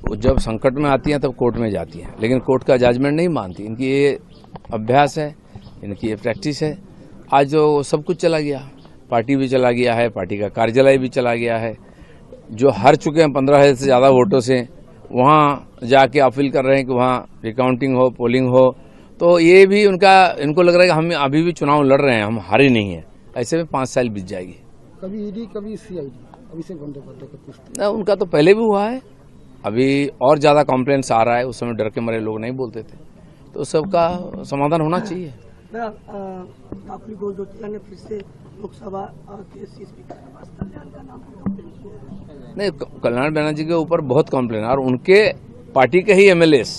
वो जब संकट में आती हैं तब कोर्ट में जाती हैं, लेकिन कोर्ट का जजमेंट नहीं मानती। इनकी ये अभ्यास है, इनकी ये प्रैक्टिस है। आज जो सब कुछ चला गया, पार्टी भी चला गया है, पार्टी का कार्यालय भी चला गया है। जो हार चुके हैं 15,000 से ज़्यादा वोटों से, वहाँ जाके अपील कर रहे हैं कि वहाँ रिकाउंटिंग हो, पोलिंग हो। तो ये भी इनको लग रहा है कि हम अभी भी चुनाव लड़ रहे हैं, हम हारे नहीं हैं। ऐसे में 5 साल बीत जाएगी। कभी ईडी कभी सीआईडी, अभिषेक बंदोपाध्याय का पूछते ना, उनका तो पहले भी हुआ है, अभी और ज़्यादा कॉम्प्लेंट्स आ रहा है। उस समय डर के मारे लोग नहीं बोलते थे, तो सबका समाधान होना चाहिए। काफली गोलडोटिया ने फिर से लोकसभा के स्पीकर के पास कल्याण का नाम नहीं, कल्याण बनर्जी के ऊपर बहुत कॉम्प्लेन, और उनके पार्टी के ही एमएलएस,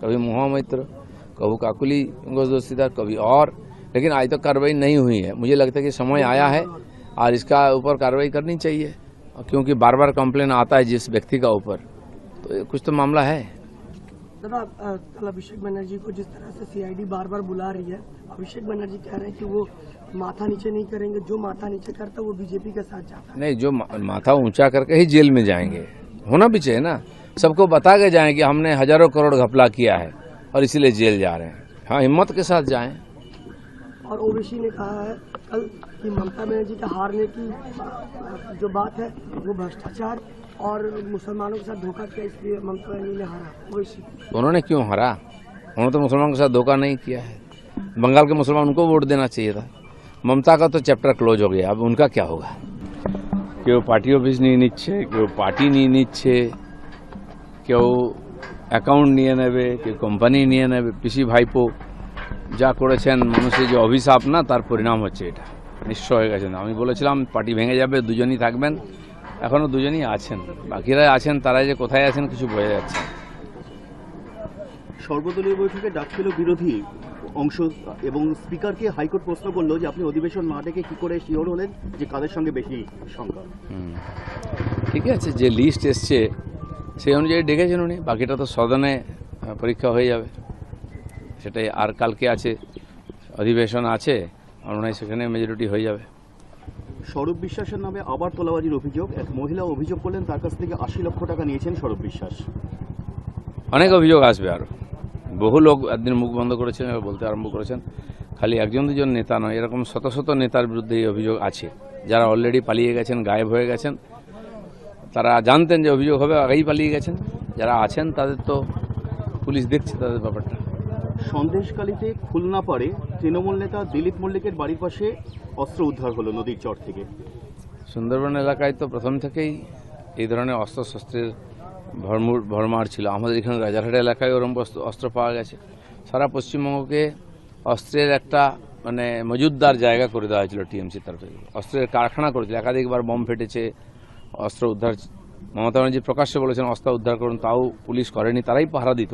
कभी महुआ मैत्र, कभी काकुली गोलडोटिया, कभी और, लेकिन आज तक कार्रवाई नहीं हुई है। मुझे लगता है कि समय आया है और इसका ऊपर कार्रवाई करनी चाहिए, क्योंकि बार बार कॉम्प्लेन आता है जिस व्यक्ति का ऊपर, तो कुछ तो मामला है। दादा, कल अभिषेक बनर्जी को जिस तरह से सीआईडी बार बार बुला रही है, अभिषेक बनर्जी कह रहे हैं कि वो माथा नीचे नहीं करेंगे, जो माथा नीचे करता है वो बीजेपी के साथ जाता है। नहीं, जो माथा ऊंचा करके ही जेल में जाएंगे, होना भी चाहिए ना। सबको बता के जाएं कि हमने हजारों करोड़ घपला किया है और इसीलिए जेल जा रहे हैं। हाँ, हिम्मत के साथ जाएं। और ओवैसी ने कहा है कल कि ममता बनर्जी के हारने की जो बात है वो भ्रष्टाचार और मुसलमानों के साथ धोखा किया, इसलिए ममता बनर्जी ने हारा। ओवैसी उन्होंने क्यों हारा? उन्होंने तो मुसलमानों के साथ धोखा नहीं किया है। बंगाल के मुसलमान उनको वोट देना चाहिए था। ममता का तो चैप्टर क्लोज हो गया, अब उनका क्या होगा? কেউ পার্টি অফিস নিয়ে নিচ্ছে, কেউ পার্টি নিয়ে নিচ্ছে, কেউ অ্যাকাউন্ট নিয়ে নেবে, কেউ কোম্পানি নিয়ে নেবে। পিসি ভাইপো যা করেছেন, মানুষের যে অভিশাপ না, তার পরিণাম হচ্ছে এটা। নিশ্চয় হয়ে গেছেন। আমি বলেছিলাম পার্টি ভেঙে যাবে, দুজনই থাকবেন, এখনো দুজনই আছেন। বাকিরা আছেন, তারা যে কোথায় আছেন কিছু বোঝা যাচ্ছে না। সর্বদলীয় বৈঠকে ডাক ছিল বিরোধী অংশ এবং স্পিকারকে হাইকোর্ট প্রশ্ন করলো যে আপনি অধিবেশন না ডেকে কি করে শিওর হলেন যে কাদের সঙ্গে বেশি সংখ্যা। ঠিক আছে, যে লিস্ট এসছে সেই অনুযায়ী ডেকেছেন উনি, বাকিটা তো সদনে পরীক্ষা হয়ে যাবে। সেটাই, আর কালকে আছে অধিবেশন আছে, আর মনে হয় সেখানে মেজরিটি হয়ে যাবে। সৌরভ বিশ্বাসের নামে আবার তোলাবাজির অভিযোগ, এক মহিলা অভিযোগ করলেন তার কাছ থেকে 80 লক্ষ টাকা নিয়েছেন সৌরভ বিশ্বাস। অনেক অভিযোগ আসবে, আরও বহু লোক একদিন মুখ বন্ধ করেছেন, এবার বলতে আরম্ভ করেছেন। খালি একজন দুজন নেতা নয়, এরকম শত শত নেতার বিরুদ্ধে এই অভিযোগ আছে, যারা অলরেডি পালিয়ে গেছেন, গায়েব হয়ে গেছেন। তারা জানতেন যে অভিযোগ হবে, আগেই পালিয়ে গেছেন। যারা আছেন তাদের তো পুলিশ দেখছে তাদের ব্যাপারটা। সন্দেশখালীতে খুলনা পাড়ে তৃণমূল নেতা দিলীপ মল্লিকের বাড়ির পাশে অস্ত্র উদ্ধার হলো নদীর চর থেকে। সুন্দরবন এলাকায় তো প্রথম থেকেই এই ধরনের অস্ত্রশস্ত্রের ভরমার ছিল। আমাদের এখানে রাজারহাট এলাকায় ওরকম অস্ত্র পাওয়া গেছে। সারা পশ্চিমবঙ্গকে অস্ত্রের একটা মানে মজুদদার জায়গা করে দেওয়া হয়েছিল টিএমসি তরফে। অস্ত্রের কারখানা করেছিল, একাধিকবার বম ফেটেছে, অস্ত্র উদ্ধার। মমতা ব্যানার্জি প্রকাশ্যে বলেছেন অস্ত্র উদ্ধার করুন, তাও পুলিশ করেনি, তারাই পাহারা দিত।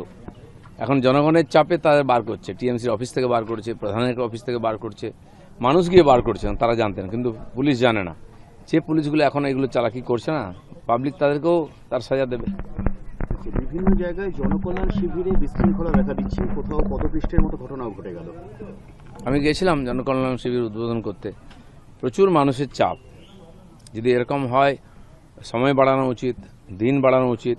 এখন জনগণের চাপে তাদের বার করছে, টিএমসির অফিস থেকে বার করছে, প্রধানের অফিস থেকে বার করছে, মানুষ গিয়ে বার করছে, তারা জানতেন কিন্তু পুলিশ জানে না। যে পুলিশগুলো এখন এগুলো চালাকি করছে না, পাবলিক তাদেরকেও তার সাজা দেবে। বিভিন্ন জায়গায় জনকল্যাণ শিবিরে বিশৃঙ্খলা দেখা দিচ্ছে, কোথাও পদপৃষ্ঠের মতো ঘটনাও ঘটে গেল। আমি গেছিলাম জনকল্যাণ শিবির উদ্বোধন করতে, প্রচুর মানুষের চাপ। যদি এরকম হয়, সময় বাড়ানো উচিত, দিন বাড়ানো উচিত,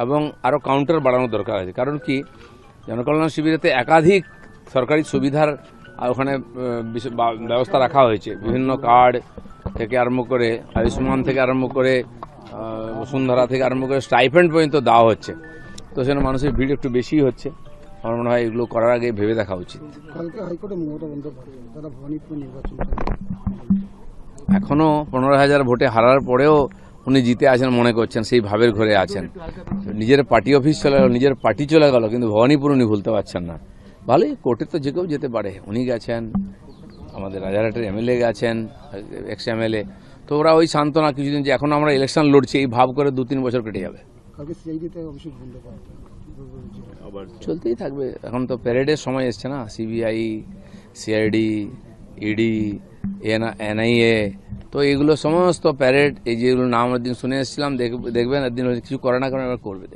এবং আরও কাউন্টার বাড়ানো দরকার আছে। কারণ কি, জনকল্যাণ শিবিরেতে একাধিক সরকারি সুবিধার ওখানে ব্যবস্থা রাখা হয়েছে। বিভিন্ন কার্ড থেকে আরম্ভ করে, আয়ুষ্মান থেকে আরম্ভ করে, বসুন্ধরা থেকে আরম্ভ করে স্টাইপেন্ড পর্যন্ত দেওয়া হচ্ছে। তো সেখানে মানুষের ভিড় একটু বেশি হচ্ছে। আমার মনে হয় এগুলো করার আগে ভেবে দেখা উচিত। এখনো 15,000 ভোটে হারার পরেও উনি জিতে আছেন মনে করছেন, সেই ভাবের ঘরে আছেন। নিজের পার্টি অফিস চলে গেল, নিজের পার্টি চলে গেল, কিন্তু ভবানীপুর উনি ভুলতে পারছেন না। ভালোই, কোর্টে তো যে কেউ যেতে পারে। উনি গেছেন, আমাদের রাজারহাটের এমএলএ গেছেন, এক্স এমএলএ। তো ওরা ওই সান্ত্বনা কিছুদিন, যে এখন আমরা ইলেকশন লড়ছি, এই ভাব করে 2-3 বছর কেটে যাবে। চলতেই থাকবে। এখন তো প্যারেডের সময় এসছে না, সিবিআই, সিআইডি, ইডি, এনআইএ, তো এগুলো সমস্ত প্যারেড, এই যেগুলো নাম একদিন শুনে এসেছিলাম, দেখবেন একদিন কিছু করে না, কারণ এবার করবে।